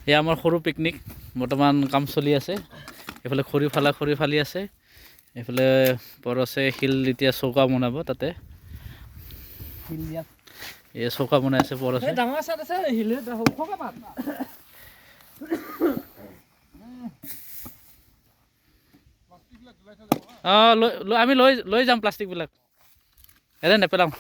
এই আমাৰ সৰু পিকনিক বৰ্তমান কাম চলি আছে এইফালে খৰি ফালি আছে এইফালে পৰছে শিল এতিয়া চৌকা বনাব তাতে এই চৌকা বনাই আছে পৰছে ডাঙৰ চাত আছে হিলে সৰুকে পাত আমি লৈ যাম প্লাষ্টিকবিলাক এনে নেপেলাম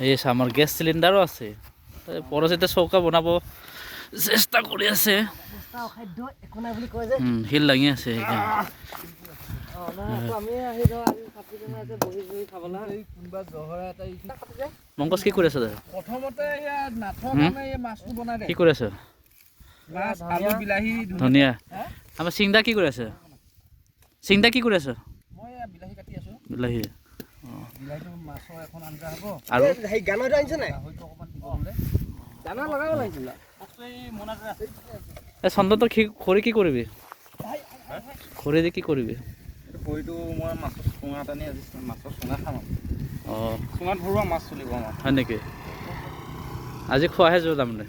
এই আমাৰ গেছ চিলিণ্ডাৰো আছে পৰছে এতিয়া চৌকা বনাব চেষ্টা কৰি আছে শিল লাগি আছে মংকজ কি কৰি আছে প্ৰথমতে কি কৰি আছে আলু বিলাহী ধনিয়া আমাৰ চিংদা কি কৰি আছে চিংদা কি কৰি আছে মই বিলাহী কাটি আছো বিলাহী বিলাহীটো মাছৰ এখন আঞ্জা হ'ব আৰু সেই গানৰটো আনিছে নাই হয়তো অকমান দিবলে দানা লগাব লাগিছিল বস্তু এই মোনাতে আছে এই চন্দন খৰি কি কৰিবি খৰি দি কি কৰিবি খৰিটো মই মাছৰ চুঙা টানি আজি মাছৰ চুঙা খাম অঁ চুঙাত ভৰোৱা মাছ চলিব আমাৰ হয় নেকি আজি খোৱাহে যোৱা তাৰমানে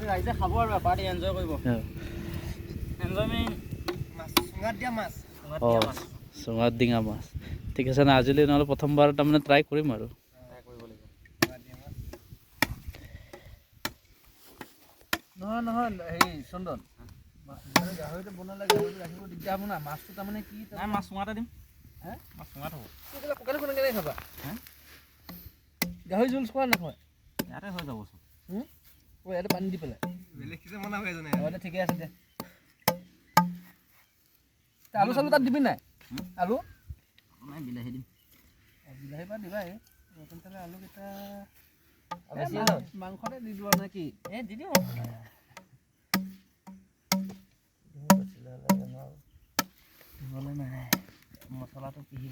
ৰাইজে খাব আৰু পাৰ্টি এনজয় কৰিব এনজয়মেণ্ট মাছ চুঙাত দিয়া মাছ অঁ চুঙাত ডিঙা মাছ ঠিক আছে না আজিলৈ নহ'লে প্ৰথমবাৰ তাৰমানে ট্ৰাই কৰিম আৰু নহয় হেৰি চন্দন গাহৰিটো বনালে গাহৰিটো ৰাখিব দিগদাৰ হ'ব না মাছটো তাৰমানে কি মাছ চুঙাতে দিম মাছ চুঙাত হ'ব শুকানে কেনেকৈ খাবা গাহৰি জোল খোৱা নাখায় ইয়াতে হৈ যাব চব ইয়াতে পানী দি পেলাই ঠিকে আছে দে আলু চালু তাত দিবি নাই আলু নাই বিলাহী দিম বিলাহী পৰা দিবা তেতিয়াহ'লে আলুকেইটা মাংসতে দি দিব নে কি দি দিওঁ নহ'লে নাই মছলাটো পিহি